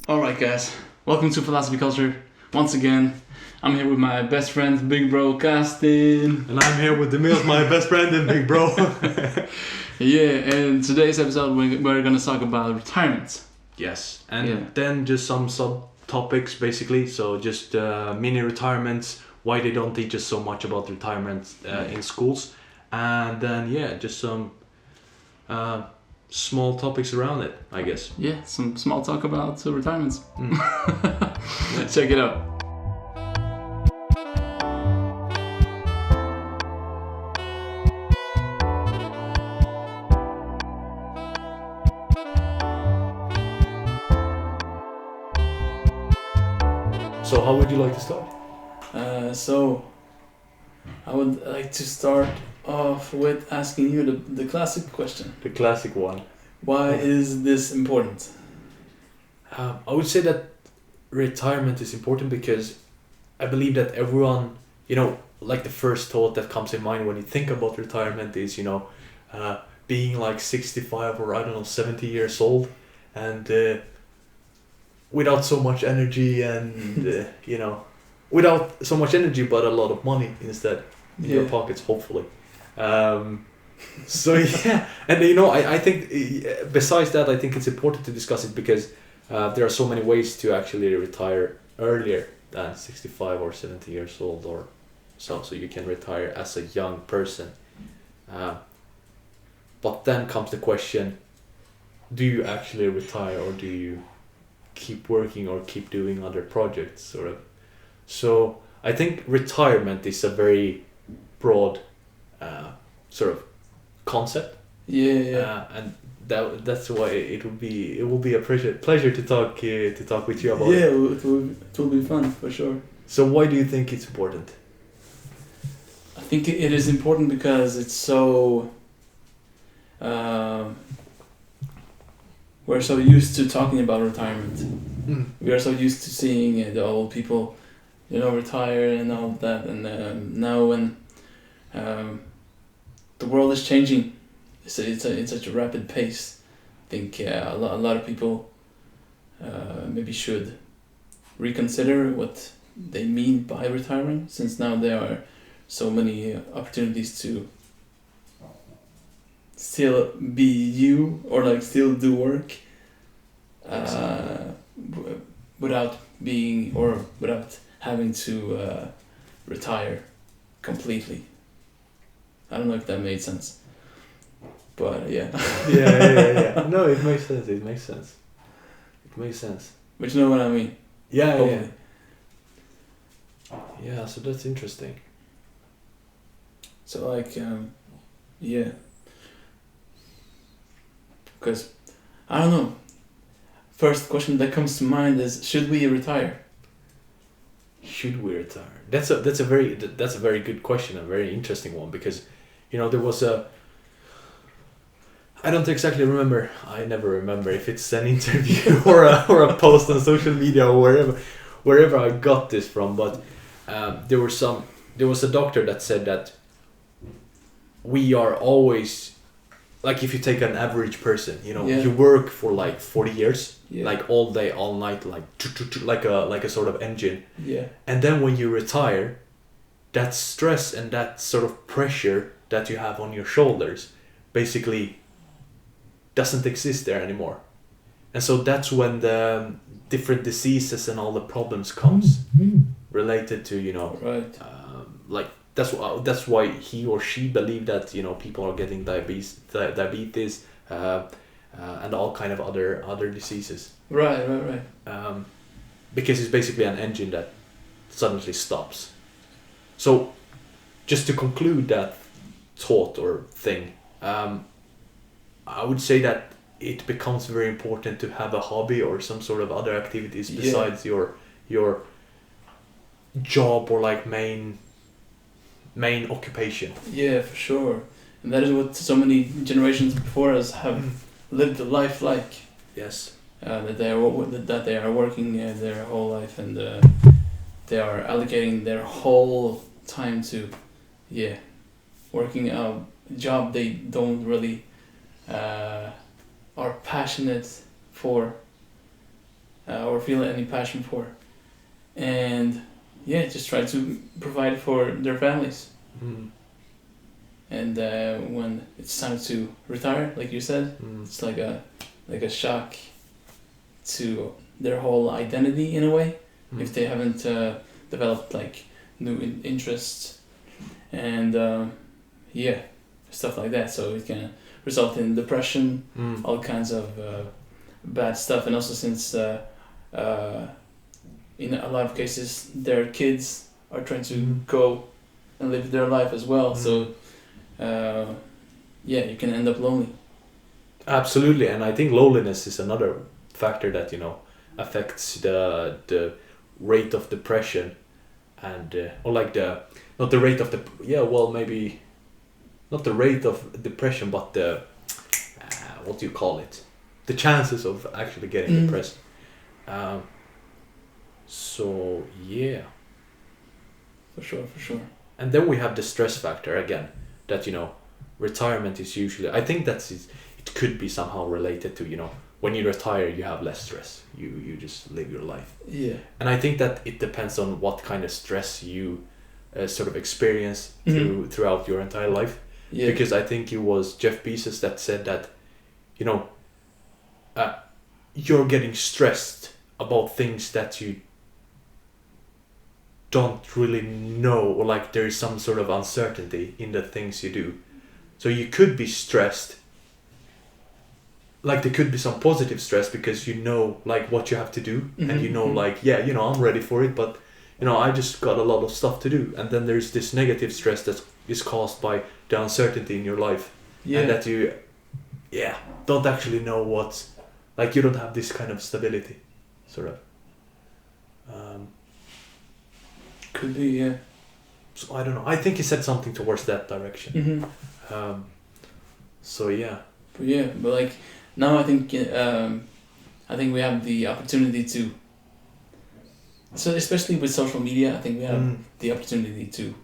Alright guys, welcome to Philosophy Culture. Once again, I'm here with my best friend, Big Bro Castin. And I'm here with Demille, my best friend and Big Bro. Yeah, and today's episode we're gonna talk about retirement. Yes, and then just some subtopics basically. So just mini retirements, why they don't teach us so much about retirement in schools. And then just some small topics around it, I guess. Yeah, some small talk about retirements. Check it out. So how would you like to start? So I would like to start off with asking you the classic question. The classic one. Why is this important? I would say that retirement is important because I believe that everyone, like the first thought that comes in mind when you think about retirement is, being like 65 or 70 years old and without so much energy and, without so much energy but a lot of money instead in your pockets, hopefully. So and I think besides that, I think it's important to discuss it because there are so many ways to actually retire earlier than 65 or 70 years old or so you can retire as a young person. But then comes the question, do you actually retire or do you keep working or keep doing other projects sort of? So I think retirement is a very broad sort of concept. And that's why it will be a pleasure to talk with you about it. It will be fun for sure. So why do you think it's important? I think it is important because it's so we're so used to talking about retirement. We are so used to seeing the old people retire and all that, and now when the world is changing, it's such a rapid pace. I think a lot of people maybe should reconsider what they mean by retiring, since now there are so many opportunities to still be you or like still do work without being or without having to retire completely. I don't know if that made sense, but yeah. No, it makes sense. But you know what I mean? Yeah. So that's interesting. So like, because I don't know. First question that comes to mind is, should we retire? Should we retire? That's a very good question, a very interesting one, because there was I don't exactly remember. I never remember if it's an interview or a post on social media or wherever I got this from, but there was a doctor that said that we are always, like, if you take an average person, you work for like 40 years, like all day, all night, like a sort of engine. And then when you retire, that stress and that sort of pressure that you have on your shoulders basically doesn't exist there anymore. And so that's when the different diseases and all the problems comes related to, like that's why he or she believed that people are getting diabetes and all kind of other diseases. Right. Because it's basically an engine that suddenly stops. So just to conclude that thought or thing, I would say that it becomes very important to have a hobby or some sort of other activities besides your job or like main occupation. Yeah, for sure. And that is what so many generations before us have lived a life like. Yes. That they are working their whole life, and they are allocating their whole time to working a job they don't really are passionate for, or or feel any passion for, and just try to provide for their families. And when it's time to retire, like you said, it's like a shock to their whole identity in a way, if they haven't developed like new interests and stuff like that. So it can result in depression, all kinds of bad stuff, and also since in a lot of cases their kids are trying to go and live their life as well. So you can end up lonely. Absolutely, and I think loneliness is another factor that affects the rate of depression, and or like not the rate of maybe not the rate of depression, but the what do you call it? The chances of actually getting depressed. So yeah. For sure. And then we have the stress factor again. That retirement is usually. I think it could be somehow related to when you retire you have less stress. You just live your life. Yeah. And I think that it depends on what kind of stress you sort of experience throughout your entire life. Yeah. Because I think it was Jeff Bezos that said that, you're getting stressed about things that you don't really know, or like there is some sort of uncertainty in the things you do. So you could be stressed. Like there could be some positive stress because like what you have to do, and like I'm ready for it, but I just got a lot of stuff to do. And then there's this negative stress that is caused by the uncertainty in your life, and that you don't actually know what's like. You don't have this kind of stability, sort of. Could be, yeah. So I don't know. I think he said something towards that direction. So yeah. But like now I think we have the opportunity to. So especially with social media, I think we have the opportunity to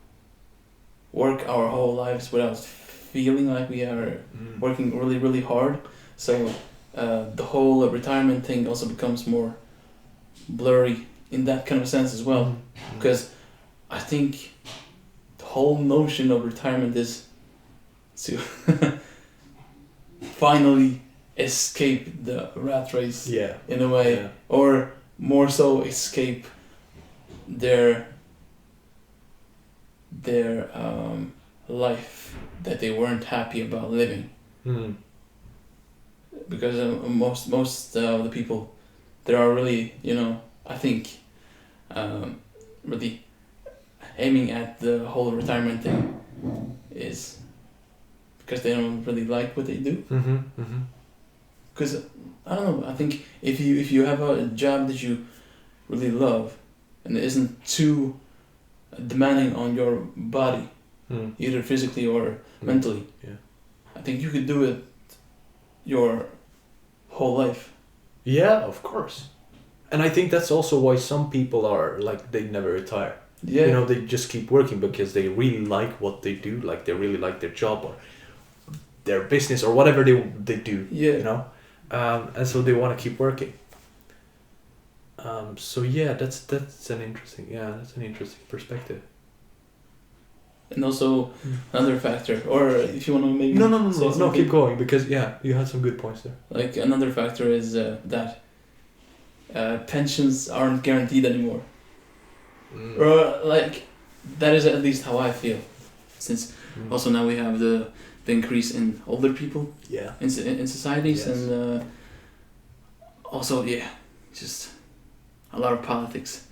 work our whole lives without feeling like we are working really, really hard. So the whole retirement thing also becomes more blurry in that kind of sense as well, because I think the whole notion of retirement is to finally escape the rat race in a way, or more so escape their life that they weren't happy about living. Because most of the people that are really, I think, really aiming at the whole retirement thing is because they don't really like what they do. Because I don't know. I think if you have a job that you really love and it isn't too demanding on your body, either physically or mentally, I think you could do it your whole life. Yeah, of course. And I think that's also why some people are like they never retire. Yeah. They just keep working because they really like what they do. Like they really like their job or their business or whatever they do. Yeah. And so they want to keep working. So yeah, that's an interesting perspective. And also another factor, or if you want to maybe no, keep going, because you had some good points there. Like another factor is that pensions aren't guaranteed anymore. Or like that is at least how I feel, since also now we have the increase in older people in societies, and also just a lot of politics.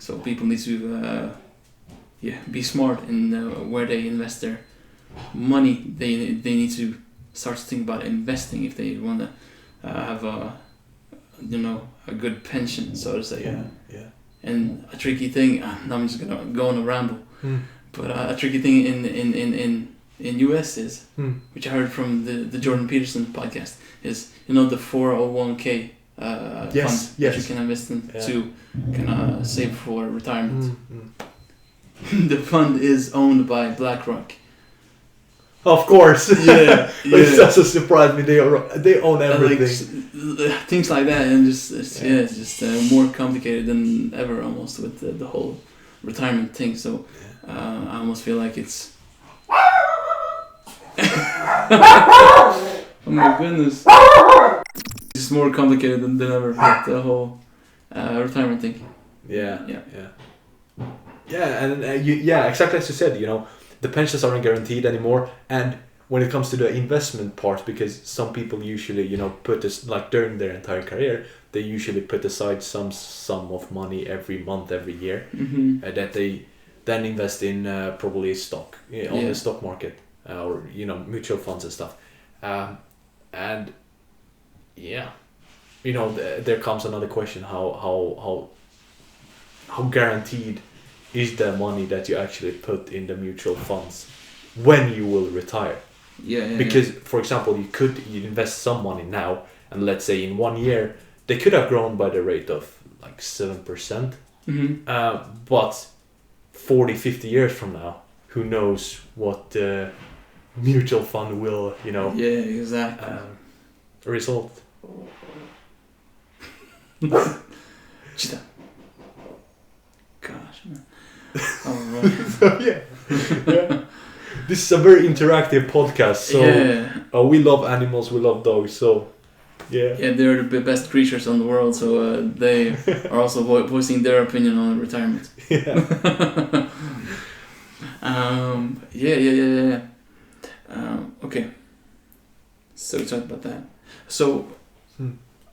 So people need to be smart in where they invest their money. They need to start to think about investing if they want to have a good pension, so to say. And a tricky thing, now I'm just gonna go on a ramble, but a tricky thing in US is, which I heard from the Jordan Peterson podcast, is the 401k fund that you can invest in to kind of save for retirement. The fund is owned by BlackRock. Of course. Yeah, Which doesn't surprise me. They own everything. Like, things like that, and it's just more complicated than ever almost with the whole retirement thing. So I almost feel like it's. Oh my goodness! It's more complicated than ever with the whole retirement thing. Yeah. And exactly as you said. The pensions aren't guaranteed anymore, and when it comes to the investment part, because some people usually, put this, like during their entire career, they usually put aside some sum of money every month, every year, that they then invest in probably stock, on the stock market, or mutual funds and stuff, and there comes another question: how guaranteed is the money that you actually put in the mutual funds when you will retire? Because, for example, you invest some money now, and let's say in 1 year they could have grown by the rate of like 7%. But 40-50 years from now, who knows what the mutual fund will, result. Cheetah. Gosh, man. Alright. This is a very interactive podcast, so we love animals, we love dogs, so yeah, they're the best creatures on the world, so they are also voicing their opinion on retirement. Okay, so we talked about that. So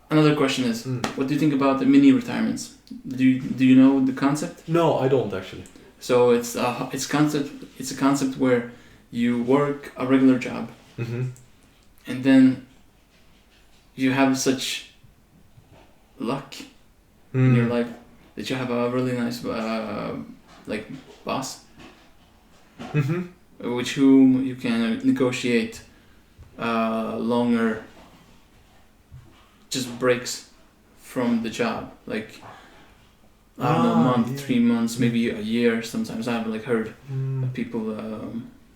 another question is, what do you think about the mini retirements? Do you know the concept? No, I don't actually. So it's a concept where you work a regular job, and then you have such luck in your life that you have a really nice boss, with whom you can negotiate longer just breaks from the job, like I don't know, a month, 3 months, maybe a year. Sometimes I've heard of people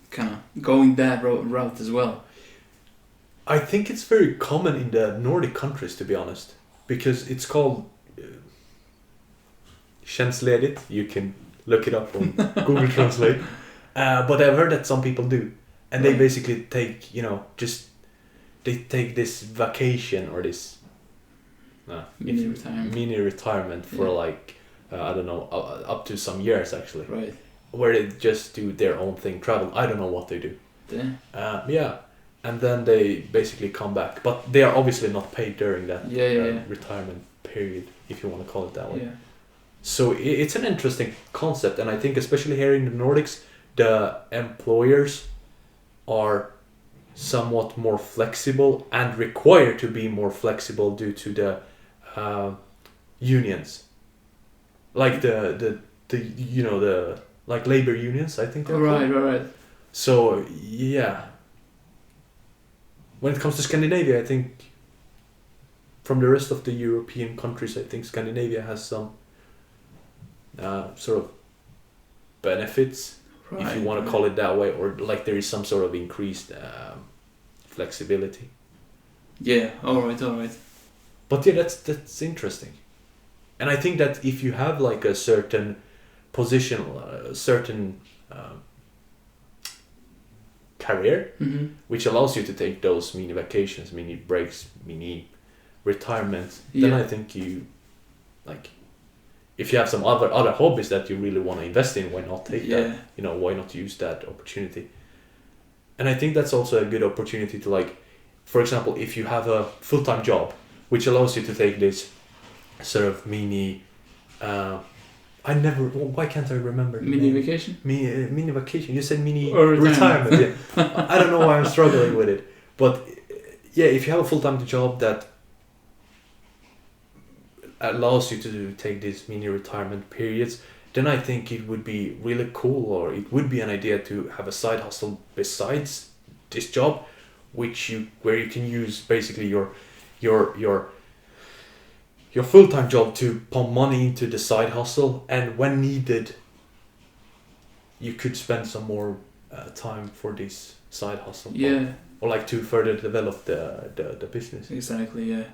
kind of going that route as well. I think it's very common in the Nordic countries, to be honest, because it's called tjänstledigt. You can look it up on Google Translate. But I've heard that some people do, and they basically take, they take this vacation or this mini retirement for I don't know, up to some years actually. Right. Where they just do their own thing, travel. I don't know what they do. Yeah. And then they basically come back, but they are obviously not paid during that retirement period, if you want to call it that way. Yeah. So it's an interesting concept, and I think especially here in the Nordics, the employers are somewhat more flexible and required to be more flexible due to the unions, like the labor unions, I think they're called. Right. So yeah, when it comes to Scandinavia, I think from the rest of the European countries, I think Scandinavia has some sort of benefits, if you want to call it that way, or like there is some sort of increased flexibility. Yeah, all right. But yeah, that's interesting, and I think that if you have like a certain position, a certain career, which allows you to take those mini vacations, mini breaks, mini retirement, then I think you if you have some other hobbies that you really want to invest in, why not take that? Why not use that opportunity? And I think that's also a good opportunity to for example, if you have a full-time job, which allows you to take this sort of mini. Why can't I remember? Mini vacation? Mini vacation. You said mini or retirement. Yeah. I don't know why I'm struggling with it. But yeah, if you have a full-time job that allows you to take these mini retirement periods, then I think it would be really cool, or it would be an idea to have a side hustle besides this job, where you can use basically your full-time job to pump money into the side hustle, and when needed you could spend some more time for this side hustle. Yeah, Or like to further develop the business. exactly. Yeah.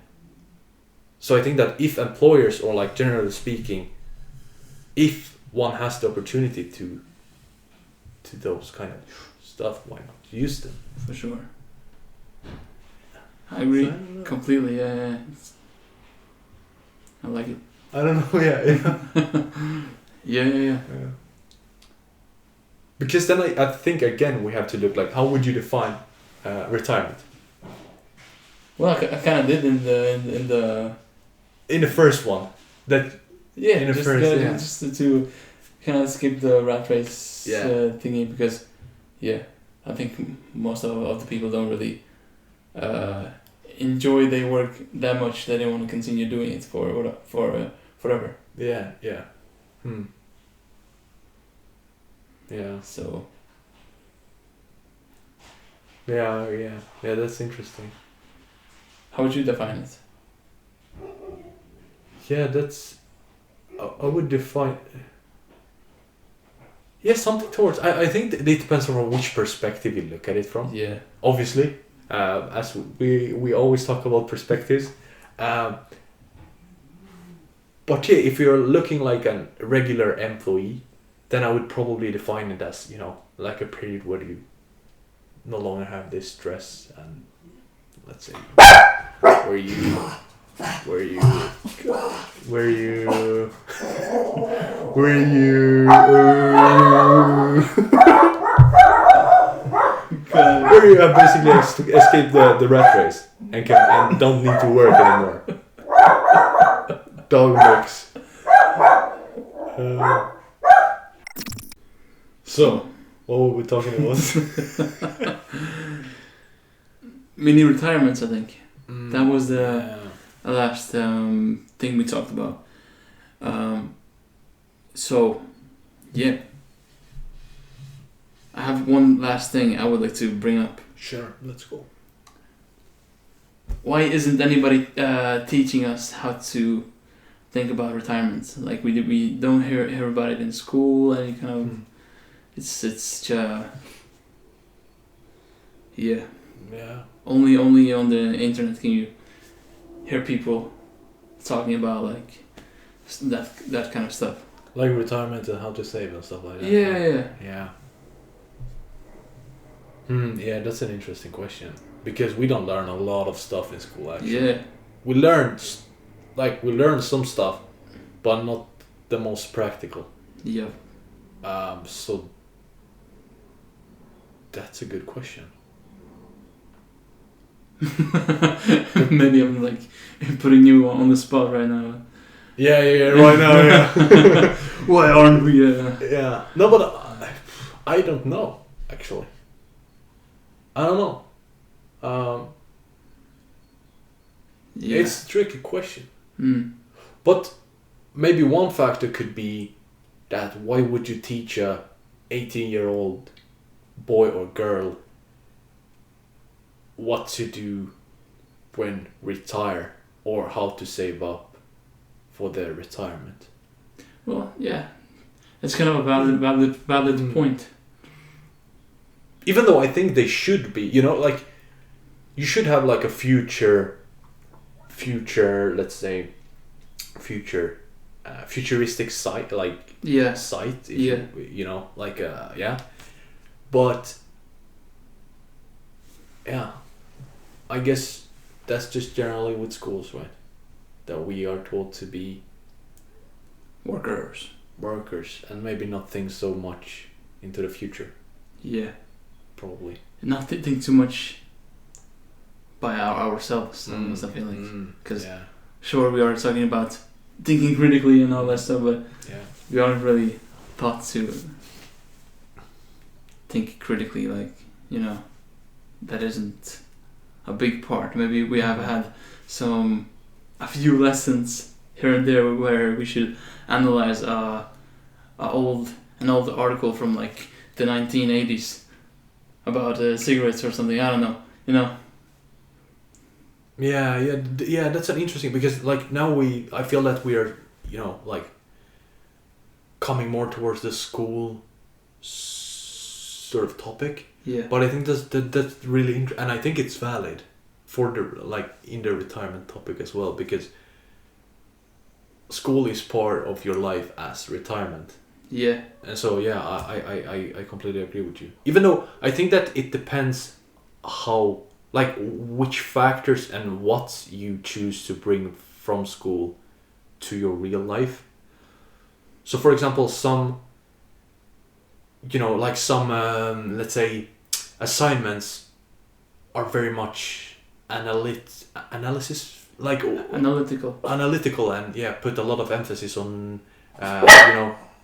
So I think that if employers, or like generally speaking, if one has the opportunity to those kind of stuff, why not use them? For sure. I agree So I don't know. completely. Yeah. I like it. I don't know. Yeah. Yeah. Yeah. Because then I think again we have to look like, how would you define retirement? Well, I kind of did in the In the first one, that yeah, in the just first, yeah. just to kind of skip the rat race Yeah. thingy, because I think most of the people don't really enjoy their work that much that they want to continue doing it for forever. Yeah. Yeah. So Yeah. That's interesting. how would you define it? Yeah, that's. I would define. Yeah, something towards. I think it depends from which perspective you look at it from. Yeah. Obviously, as we always talk about perspectives. But yeah, if you're looking like a regular employee, then I would probably define it as, like a period where you no longer have this stress, and let's say where you have basically escaped the rat race and don't need to work anymore. Dog mix. So, what were we talking about? Mini retirements, I think. That was the Yeah. last thing we talked about. So, yeah. I have one last thing I would like to bring up. Sure, let's go. Why isn't anybody teaching us how to think about retirement? Like we don't hear about it in school. Any kind of it's yeah. Yeah. Only on the internet can you hear people talking about like that kind of stuff. Like retirement and how to save and stuff like that. Yeah. Yeah. Yeah, that's an interesting question, because we don't learn a lot of stuff in school actually. Yeah. We learn some stuff, but not the most practical. Yeah. So that's a good question. Maybe I'm like putting you on the spot right now. Yeah, right now, yeah. Why aren't we? Yeah. No, but I don't know, actually. I don't know. Yeah. It's a tricky question. Mm. But maybe one factor could be that why would you teach a 18-year-old boy or girl what to do when retire, or how to save up for their retirement? Well, yeah. It's kind of a valid point. Even though I think they should be, like, you should have like a future, let's say, futuristic site, like site. If yeah. But yeah, I guess that's just generally with schools, right? That we are taught to be Workers, and maybe not think so much into the future. Yeah. Probably. Not think too much by ourselves and stuff, I like. Because sure, we are talking about thinking critically and all that stuff, but we aren't really taught to think critically, like, that isn't a big part. Maybe we have had a few lessons here and there where we should analyze an old article from like the 1980s about cigarettes or something. I don't know. Yeah. That's an interesting, because like now I feel that we are, like coming more towards the school sort of topic. Yeah. But I think that's really and I think it's valid for the like in the retirement topic as well, because school is part of your life as retirement. Yeah. And so yeah, I completely agree with you. Even though I think that it depends how like which factors and what you choose to bring from school to your real life. So for example, some like some let's say assignments are very much analysis like analytical and put a lot of emphasis on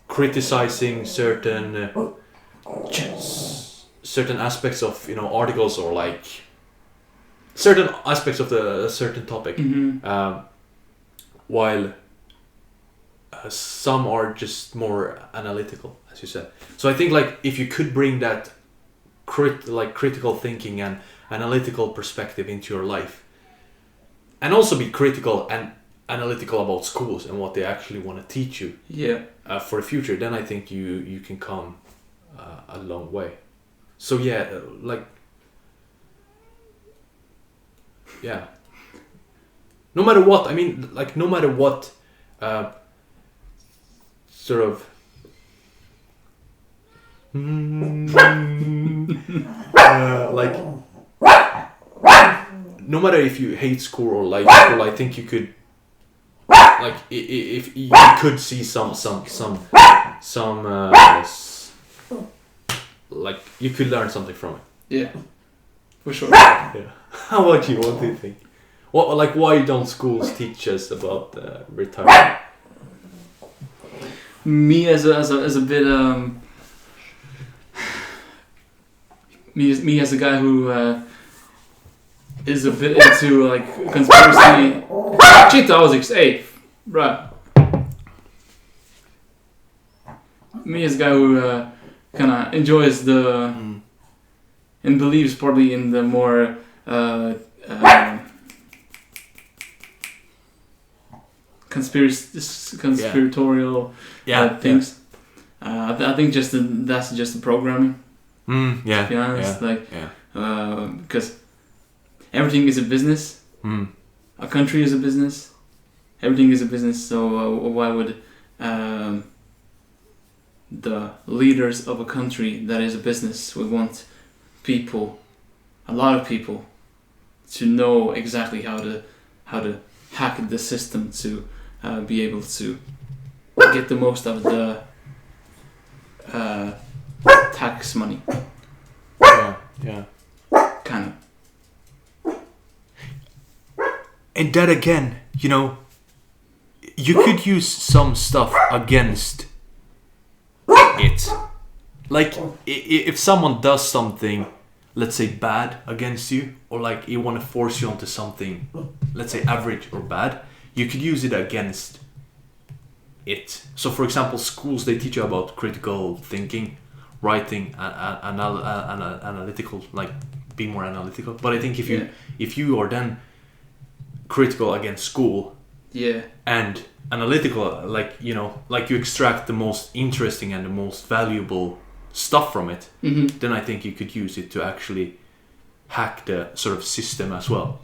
criticizing certain aspects of articles or like certain aspects of the certain topic, while some are just more analytical, as you said. So I think like if you could bring that critical thinking and analytical perspective into your life, and also be critical and analytical about schools and what they actually want to teach you for the future, then I think you can come a long way. So no matter what, I mean, like no matter what sort of like no matter if you hate school or like school, I think you could like if you could see some like you could learn something from it. Yeah, for sure. Yeah. How about you? What do you think? What like why don't schools teach us about retirement? Me as a bit me as a guy who is a bit into like conspiracy. Shit, I was right. Me as a guy who kind of enjoys the and believes probably in the more conspiratorial things. I think that's just the programming. To be honest, because everything is a business. A country is a business. Everything is a business. So why would the leaders of a country that is a business would want a lot of people, to know exactly how to hack the system to be able to get the most of the tax money. Kind of. And that again, you could use some stuff against it. Like if someone does something, let's say bad against you, or like you want to force you onto something, let's say average or bad, you could use it against it. So for example, schools, they teach you about critical thinking, writing, analytical, like be more analytical. But I think if you are then critical against school and analytical, like like you extract the most interesting and the most valuable stuff from it, then I think you could use it to actually hack the sort of system as well.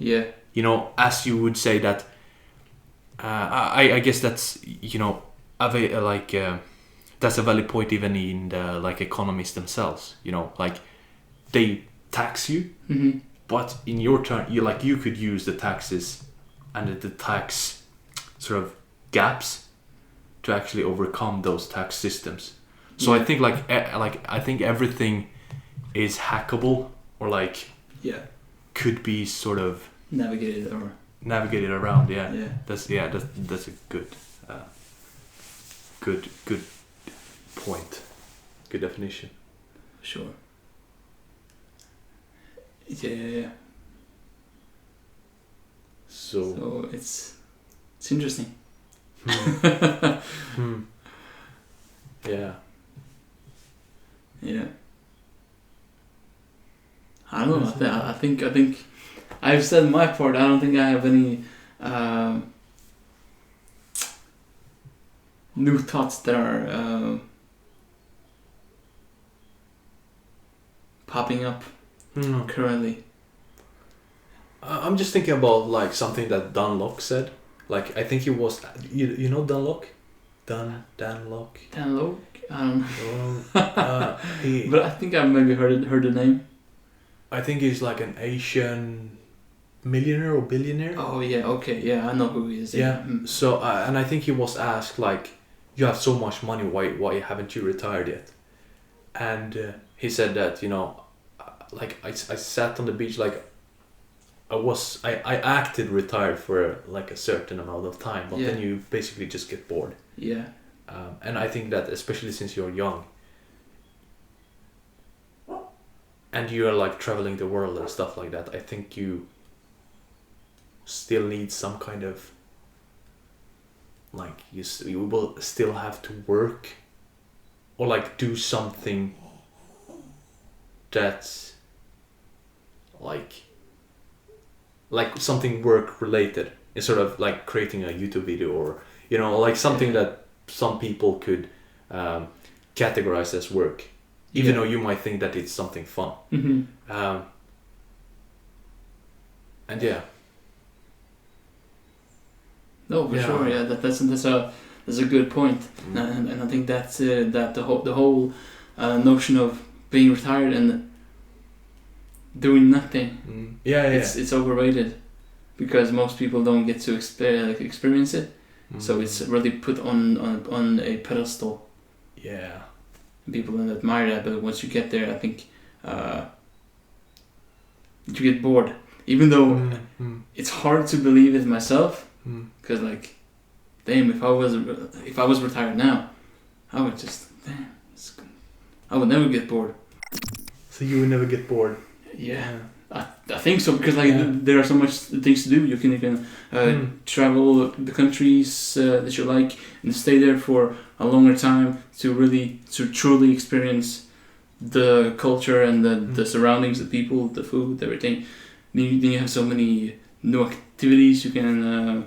As you would say that I guess that's that's a valid point even in the like economists themselves. Like they tax you, but in your turn you could use the taxes and the tax sort of gaps to actually overcome those tax systems. So I think I think everything is hackable, or could be sort of navigated around. That's a good point, good definition. Sure. So it's interesting. I don't know. I think I've said my part. I don't think I have any new thoughts that are popping up Hmm. currently. I'm just thinking about like something that Dunlop said. Like I think he was, you know Dunlop, Dunlop. Dan Loke? I don't know. He, But I think I maybe heard the name. I think he's like an Asian millionaire or billionaire. Oh yeah, okay, yeah, I know who he is. Yeah. Mm. So and I think he was asked like, you have so much money, why haven't you retired yet? And he said that like I sat on the beach like. I acted retired for like a certain amount of time, but then you basically just get bored. Yeah. And I think that especially since you're young and you're like traveling the world and stuff like that, I think you still need some kind of like you will still have to work or like do something that's like something work related instead of like creating a YouTube video or like something that some people could categorize as work, even though you might think that it's something fun. Mm-hmm. And yeah. No, for sure. Yeah, that's a good point, and I think that's that the whole notion of being retired and doing nothing. It's overrated because most people don't get to experience it. So it's really put on a pedestal. Yeah. People don't admire that, but once you get there, I think you get bored. Even though it's hard to believe it myself, because like, damn, if I was retired now, I would just I would never get bored. So you would never get bored. Yeah. I think so because there are so much things to do. You can travel the countries that you like and stay there for a longer time to truly experience the culture and the surroundings, the people, the food, everything. Then you have so many new activities you can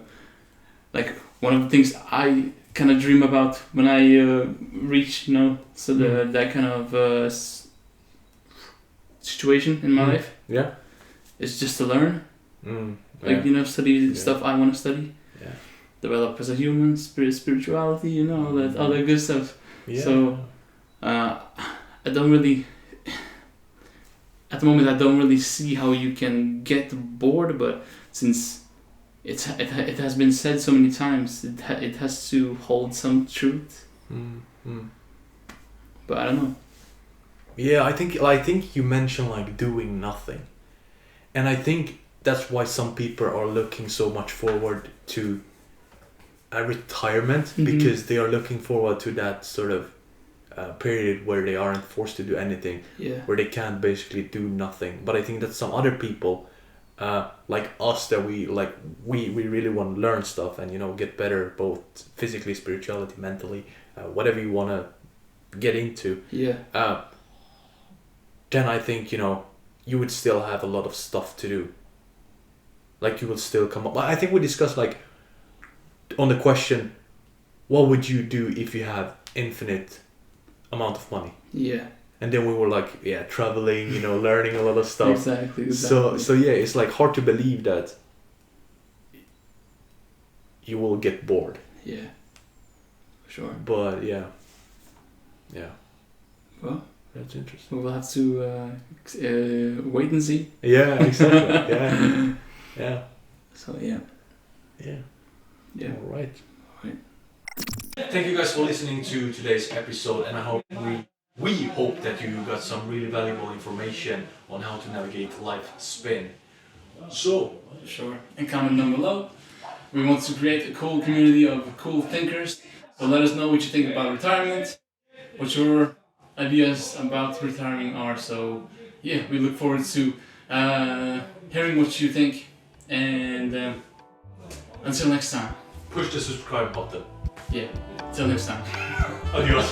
like. One of the things I kind of dream about when I reach that kind of situation in my life. Yeah. It's just to learn. Study stuff I want to study. Yeah. Develop as a human, spirituality, all that other good stuff. Yeah. So, I don't really. At the moment, I don't really see how you can get bored, but since it has been said so many times, it has to hold some truth. But I don't know. Yeah, I think you mentioned like doing nothing, and I think that's why some people are looking so much forward to a retirement because they are looking forward to that sort of period where they aren't forced to do anything, where they can basically do nothing. But I think that some other people, like us, that we really want to learn stuff and get better both physically, spirituality, mentally, whatever you want to get into. Then I think you would still have a lot of stuff to do. Like you will still come up. I think we discussed like on the question, what would you do if you have infinite amount of money? Yeah. And then we were like, traveling, learning a lot of stuff. Exactly. So it's like hard to believe that you will get bored. Yeah. Sure. But yeah. Well, that's interesting. We'll have to wait and see. Yeah, exactly. Yeah. So yeah. All right. Thank you guys for listening to today's episode, and I hope we hope that you got some really valuable information on how to navigate life spin. So sure. And comment down below. We want to create a cool community of cool thinkers. So let us know what you think about retirement, what your ideas about retiring are. So yeah, we look forward to hearing what you think, and until next time, push the subscribe button. Yeah, till next time. Adios.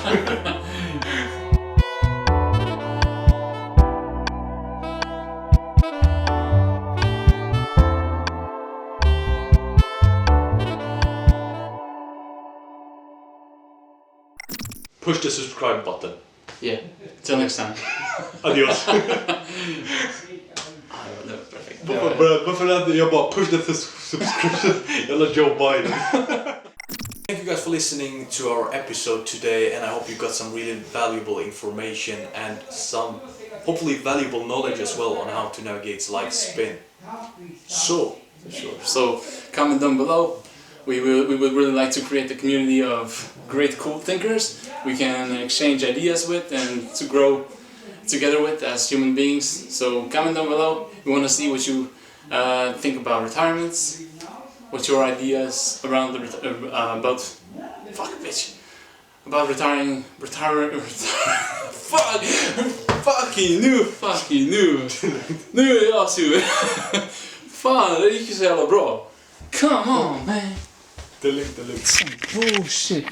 Push the subscribe button. Yeah. Till next time. Adios. Det var perfekt. Varför hade jag bara push the subscription? Jävla Joe Biden. Thank you guys for listening to our episode today, and I hope you got some really valuable information and some hopefully valuable knowledge as well on how to navigate life's spin. So, for sure. So, comment down below. We would really like to create a community of great, cool thinkers we can exchange ideas with and to grow together with as human beings. So, comment down below. We want to see what you think about retirements. What's your ideas around the about retiring? Fuck you. Nu är jag sur. Fan, det gick ju så jävla bra. Come on, man. Det är lugnt. Bullshit.